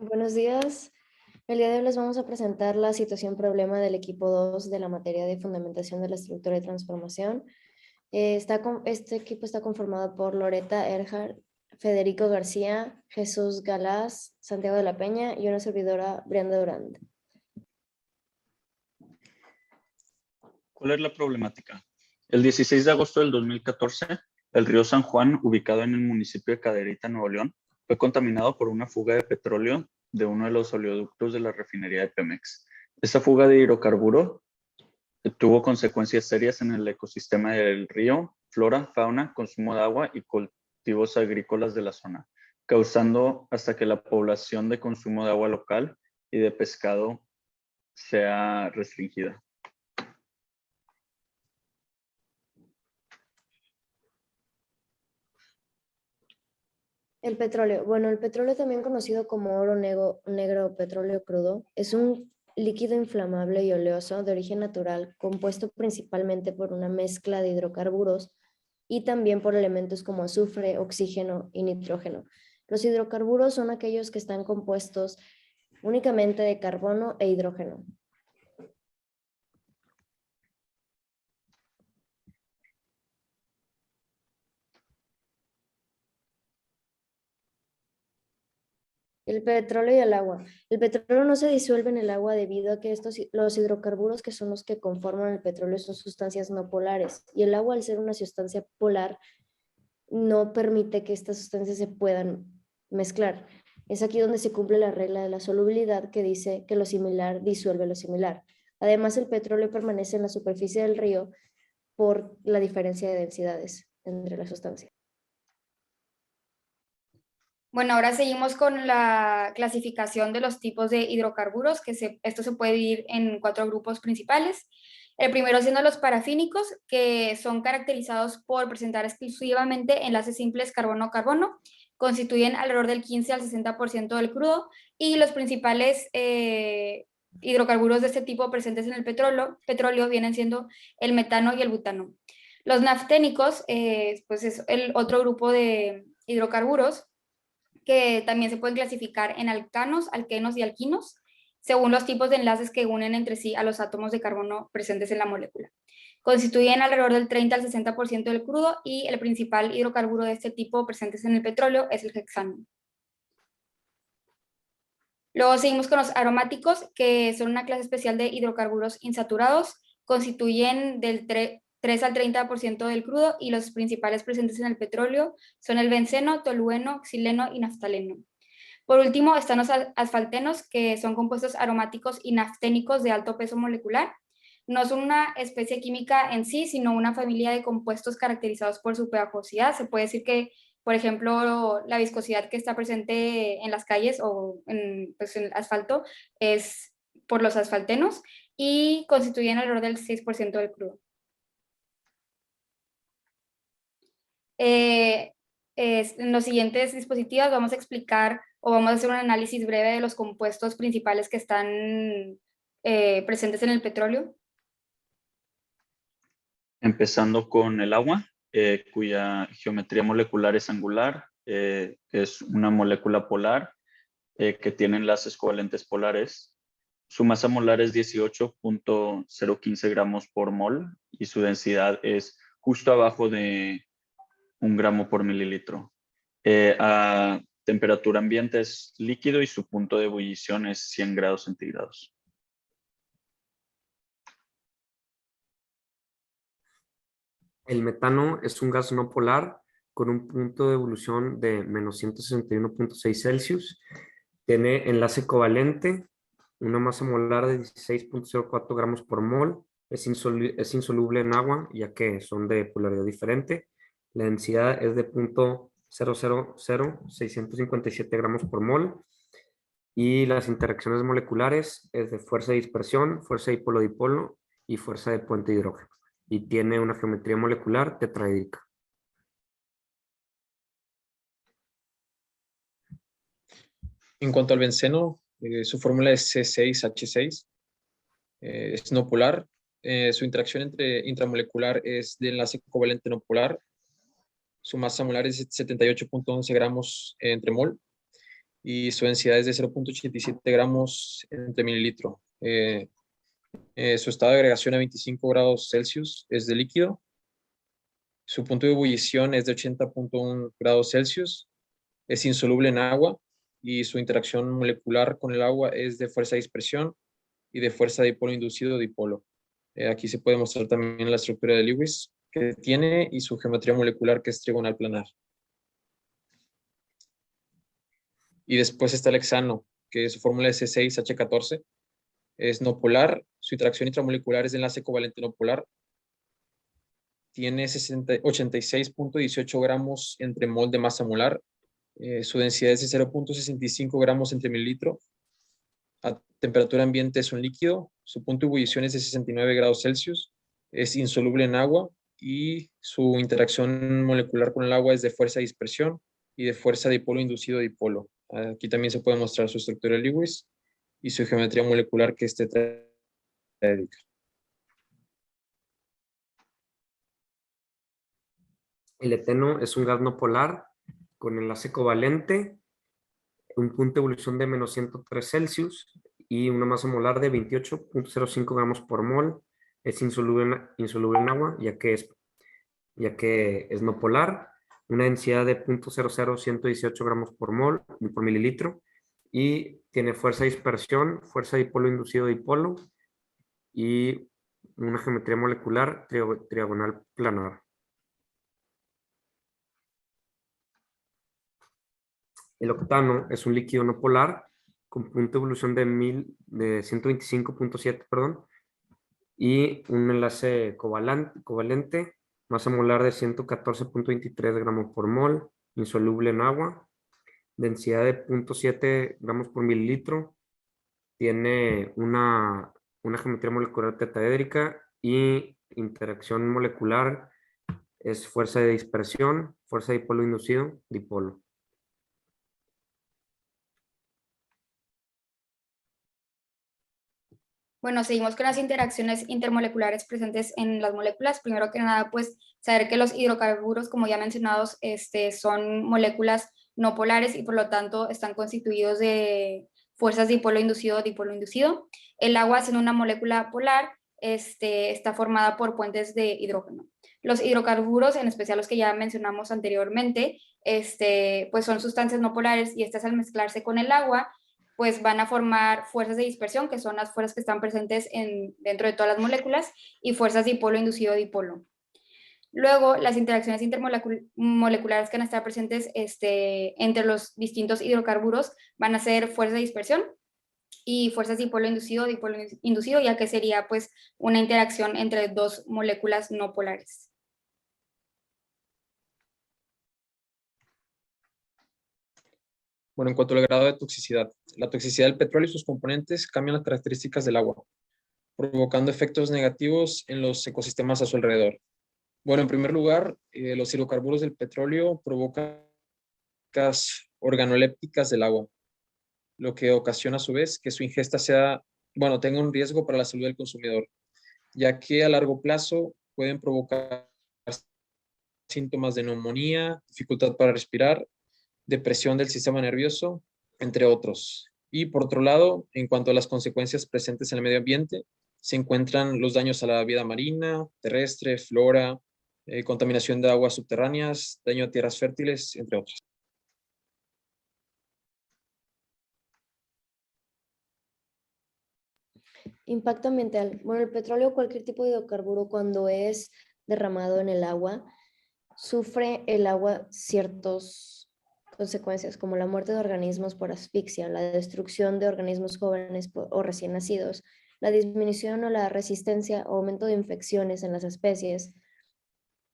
Buenos días. El día de hoy les vamos a presentar la situación problema del equipo 2 de la materia de fundamentación de la estructura y transformación. Este equipo está conformado por Loreta Erhard, Federico García, Jesús Galás, Santiago de la Peña y una servidora, Brianda Durand. ¿Cuál es la problemática? El 16 de agosto del 2014, el río San Juan, ubicado en el municipio de Cadereyta, Nuevo León, fue contaminado por una fuga de petróleo de uno de los oleoductos de la refinería de Pemex. Esta fuga de hidrocarburo tuvo consecuencias serias en el ecosistema del río, flora, fauna, consumo de agua y cultivos agrícolas de la zona, causando hasta que la población de consumo de agua local y de pescado sea restringida. El petróleo. Bueno, el petróleo, también conocido como oro negro o petróleo crudo, es un líquido inflamable y oleoso de origen natural, compuesto principalmente por una mezcla de hidrocarburos y también por elementos como azufre, oxígeno y nitrógeno. Los hidrocarburos son aquellos que están compuestos únicamente de carbono e hidrógeno. El petróleo y el agua. El petróleo no se disuelve en el agua debido a que los hidrocarburos, que son los que conforman el petróleo, son sustancias no polares. Y el agua, al ser una sustancia polar, no permite que estas sustancias se puedan mezclar. Es aquí donde se cumple la regla de la solubilidad, que dice que lo similar disuelve lo similar. Además, el petróleo permanece en la superficie del río por la diferencia de densidades entre las sustancias. Bueno, ahora seguimos con la clasificación de los tipos de hidrocarburos, esto se puede dividir en 4 grupos principales. El primero siendo los parafínicos, que son caracterizados por presentar exclusivamente enlaces simples carbono-carbono, constituyen alrededor del 15 al 60% del crudo, y los principales hidrocarburos de este tipo presentes en el petróleo vienen siendo el metano y el butano. Los nafténicos, pues es el otro grupo de hidrocarburos, que también se pueden clasificar en alcanos, alquenos y alquinos, según los tipos de enlaces que unen entre sí a los átomos de carbono presentes en la molécula. Constituyen alrededor del 30 al 60% del crudo, y el principal hidrocarburo de este tipo presentes en el petróleo es el hexano. Luego seguimos con los aromáticos, que son una clase especial de hidrocarburos insaturados, constituyen del 3 al 30% del crudo, y los principales presentes en el petróleo son el benceno, tolueno, xileno y naftaleno. Por último están los asfaltenos, que son compuestos aromáticos y nafténicos de alto peso molecular. No son una especie química en sí, sino una familia de compuestos caracterizados por su pegajosidad. Se puede decir que, por ejemplo, la viscosidad que está presente en las calles o pues, en el asfalto es por los asfaltenos, y constituyen alrededor del 6% del crudo. En los siguientes dispositivos vamos a explicar o vamos a hacer un análisis breve de los compuestos principales que están presentes en el petróleo. Empezando con el agua, cuya geometría molecular es angular, es una molécula polar que tiene enlaces covalentes polares. Su masa molar es 18.015 gramos por mol y su densidad es justo abajo de 1 gramo por mililitro. A temperatura ambiente es líquido y su punto de ebullición es 100 grados centígrados. El metano es un gas no polar con un punto de ebullición de menos 161.6 Celsius. Tiene enlace covalente, una masa molar de 16.04 gramos por mol. Es insoluble en agua, ya que son de polaridad diferente. La densidad es de 0.000657 gramos por mol. Y las interacciones moleculares es de fuerza de dispersión, fuerza dipolo-dipolo y fuerza de puente de hidrógeno. Y tiene una geometría molecular tetraédrica. En cuanto al benceno, su fórmula es C6H6, es no polar. Su interacción intramolecular es de enlace covalente no polar. Su masa molar es 78.11 gramos entre mol. y su densidad es de 0.87 gramos entre mililitro. Su estado de agregación a 25 grados Celsius es de líquido. Su punto de ebullición es de 80.1 grados Celsius. Es insoluble en agua y su interacción molecular con el agua es de fuerza de dispersión y de fuerza de dipolo inducido dipolo. Aquí se puede mostrar también la estructura de Lewis que tiene y su geometría molecular, que es trigonal planar. Y después está el hexano, que su fórmula es C6H14. Es no polar, su interacción intramolecular es de enlace covalente no polar. Tiene 86.18 gramos entre mol de masa molar. Su densidad es de 0.65 gramos entre mililitro. A temperatura ambiente es un líquido. Su punto de ebullición es de 69 grados Celsius. Es insoluble en agua y su interacción molecular con el agua es de fuerza de dispersión y de fuerza de dipolo inducido dipolo. Aquí también se puede mostrar su estructura de Lewis y su geometría molecular, que es tetraédrica. El eteno es un gas no polar con enlace covalente, un punto de ebullición de menos 103 Celsius y una masa molar de 28.05 gramos por mol. Es insoluble en agua, ya que es no polar. Una densidad de 0.00118 gramos por mol, por mililitro. Y tiene fuerza de dispersión, fuerza de dipolo inducido dipolo y una geometría molecular trigonal planar. El octano es un líquido no polar con punto de ebullición de 125.7, perdón, y un enlace covalente, masa molar de 114.23 gramos por mol, insoluble en agua, densidad de 0.7 gramos por mililitro, tiene una geometría molecular tetraédrica y interacción molecular es fuerza de dispersión, fuerza de dipolo inducido, dipolo. Bueno, seguimos con las interacciones intermoleculares presentes en las moléculas. Primero que nada, pues saber que los hidrocarburos, como ya mencionados, son moléculas no polares y por lo tanto están constituidos de fuerzas dipolo inducido, dipolo inducido. El agua, siendo una molécula polar, está formada por puentes de hidrógeno. Los hidrocarburos, en especial los que ya mencionamos anteriormente, pues son sustancias no polares y estas, al mezclarse con el agua, pues van a formar fuerzas de dispersión, que son las fuerzas que están presentes dentro de todas las moléculas, y fuerzas dipolo inducido dipolo. Luego, las interacciones intermoleculares que van a estar presentes entre los distintos hidrocarburos van a ser fuerzas de dispersión y fuerzas dipolo inducido, ya que sería pues una interacción entre dos moléculas no polares. Bueno, en cuanto al grado de toxicidad, la toxicidad del petróleo y sus componentes cambian las características del agua, provocando efectos negativos en los ecosistemas a su alrededor. Bueno, en primer lugar, los hidrocarburos del petróleo provocan organolépticas del agua, lo que ocasiona a su vez que su ingesta tenga un riesgo para la salud del consumidor, ya que a largo plazo pueden provocar síntomas de neumonía, dificultad para respirar, depresión del sistema nervioso, entre otros. Y por otro lado, en cuanto a las consecuencias presentes en el medio ambiente, se encuentran los daños a la vida marina, terrestre, flora, contaminación de aguas subterráneas, daño a tierras fértiles, entre otros. Impacto ambiental. Bueno, el petróleo o cualquier tipo de hidrocarburo, cuando es derramado en el agua, sufre el agua ciertas consecuencias, como la muerte de organismos por asfixia, la destrucción de organismos jóvenes o recién nacidos, la disminución o la resistencia o aumento de infecciones en las especies,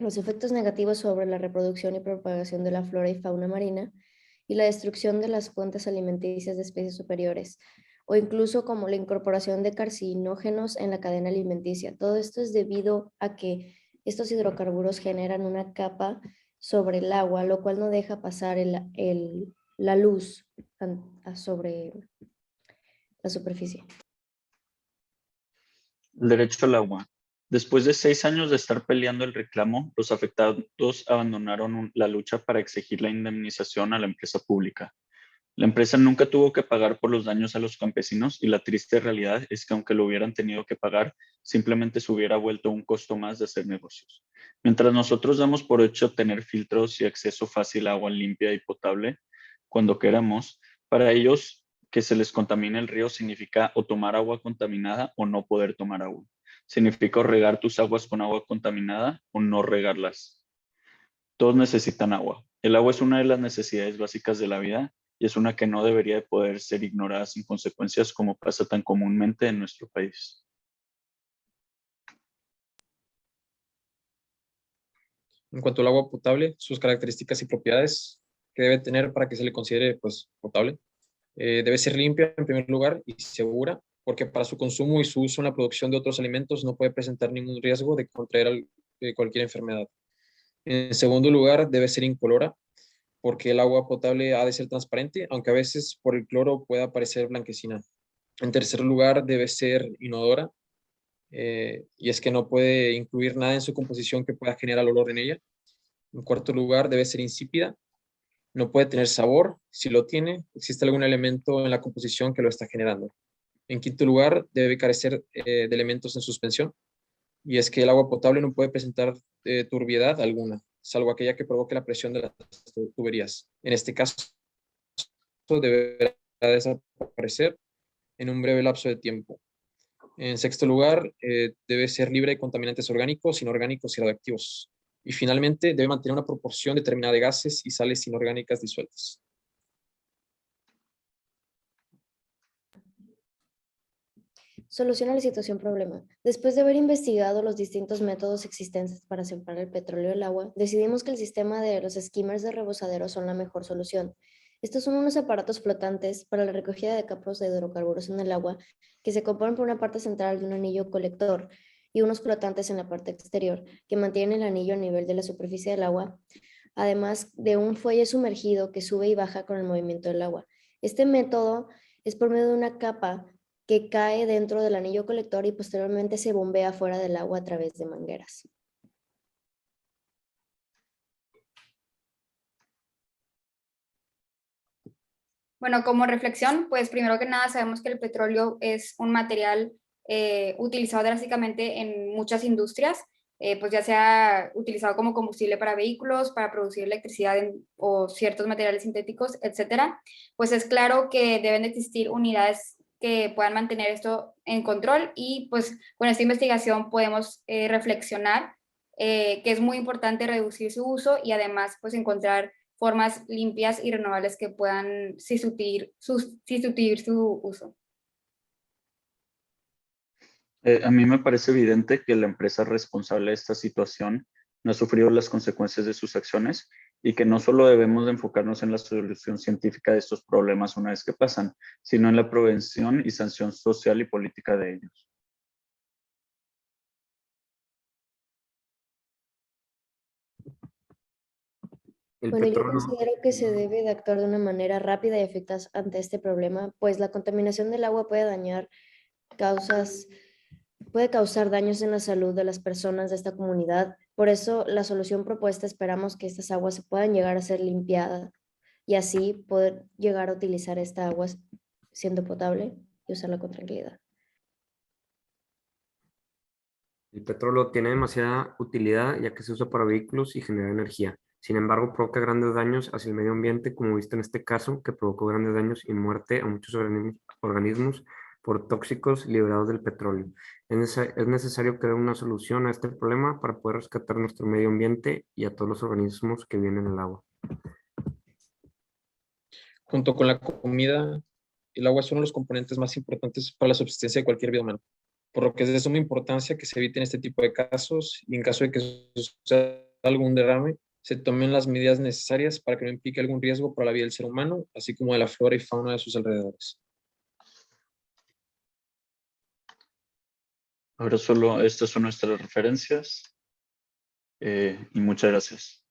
los efectos negativos sobre la reproducción y propagación de la flora y fauna marina, y la destrucción de las fuentes alimenticias de especies superiores, o incluso como la incorporación de carcinógenos en la cadena alimenticia. Todo esto es debido a que estos hidrocarburos generan una capa sobre el agua, lo cual no deja pasar la luz sobre la superficie. El derecho al agua. Después de 6 años de estar peleando el reclamo, los afectados abandonaron la lucha para exigir la indemnización a la empresa pública. La empresa nunca tuvo que pagar por los daños a los campesinos y la triste realidad es que aunque lo hubieran tenido que pagar, simplemente se hubiera vuelto un costo más de hacer negocios. Mientras nosotros damos por hecho tener filtros y acceso fácil a agua limpia y potable cuando queramos, para ellos que se les contamine el río significa o tomar agua contaminada o no poder tomar agua. Significa o regar tus aguas con agua contaminada o no regarlas. Todos necesitan agua. El agua es una de las necesidades básicas de la vida y es una que no debería de poder ser ignorada sin consecuencias como pasa tan comúnmente en nuestro país. En cuanto al agua potable, sus características y propiedades que debe tener para que se le considere pues, potable. Debe ser limpia en primer lugar y segura, porque para su consumo y su uso en la producción de otros alimentos no puede presentar ningún riesgo de contraer cualquier enfermedad. En segundo lugar, debe ser incolora, porque el agua potable ha de ser transparente, aunque a veces por el cloro pueda parecer blanquecina. En tercer lugar, debe ser inodora, y es que no puede incluir nada en su composición que pueda generar olor en ella. En cuarto lugar, debe ser insípida, no puede tener sabor. Si lo tiene, existe algún elemento en la composición que lo está generando. En quinto lugar, debe carecer de elementos en suspensión, y es que el agua potable no puede presentar turbiedad alguna, salvo aquella que provoque la presión de las tuberías. En este caso, deberá desaparecer en un breve lapso de tiempo. En sexto lugar, debe ser libre de contaminantes orgánicos, inorgánicos y radioactivos. Y finalmente, debe mantener una proporción determinada de gases y sales inorgánicas disueltas. Solución a la situación problema. Después de haber investigado los distintos métodos existentes para separar el petróleo del agua, decidimos que el sistema de los skimmers de rebosadero son la mejor solución. Estos son unos aparatos flotantes para la recogida de capos de hidrocarburos en el agua que se componen por una parte central de un anillo colector y unos flotantes en la parte exterior que mantienen el anillo a nivel de la superficie del agua, además de un fuelle sumergido que sube y baja con el movimiento del agua. Este método es por medio de una capa que cae dentro del anillo colector y posteriormente se bombea fuera del agua a través de mangueras. Bueno, como reflexión, pues primero que nada sabemos que el petróleo es un material utilizado drásticamente en muchas industrias, pues ya sea utilizado como combustible para vehículos, para producir electricidad o ciertos materiales sintéticos, etcétera. Pues es claro que deben de existir unidades que puedan mantener esto en control y pues con esta investigación podemos reflexionar que es muy importante reducir su uso y además pues encontrar formas limpias y renovables que puedan sustituir su uso. A mí me parece evidente que la empresa responsable de esta situación no ha sufrido las consecuencias de sus acciones y que no solo debemos de enfocarnos en la solución científica de estos problemas una vez que pasan, sino en la prevención y sanción social y política de ellos. El Bueno, yo petróleo, considero que se debe de actuar de una manera rápida y eficaz ante este problema, pues la contaminación del agua puede causar daños en la salud de las personas de esta comunidad. Por eso, la solución propuesta esperamos que estas aguas se puedan llegar a ser limpiadas y así poder llegar a utilizar esta agua siendo potable y usarla con tranquilidad. el petróleo tiene demasiada utilidad ya que se usa para vehículos y genera energía. Sin embargo, provoca grandes daños hacia el medio ambiente, como visto en este caso, que provocó grandes daños y muerte a muchos organismos por tóxicos liberados del petróleo. Es necesario crear una solución a este problema para poder rescatar nuestro medio ambiente y a todos los organismos que viven en el agua. Junto con la comida, el agua es uno de los componentes más importantes para la subsistencia de cualquier vida humana, por lo que es de suma importancia que se eviten este tipo de casos y en caso de que suceda algún derrame, se tomen las medidas necesarias para que no implique algún riesgo para la vida del ser humano, así como de la flora y fauna de sus alrededores. Ahora solo estas son nuestras referencias y muchas gracias.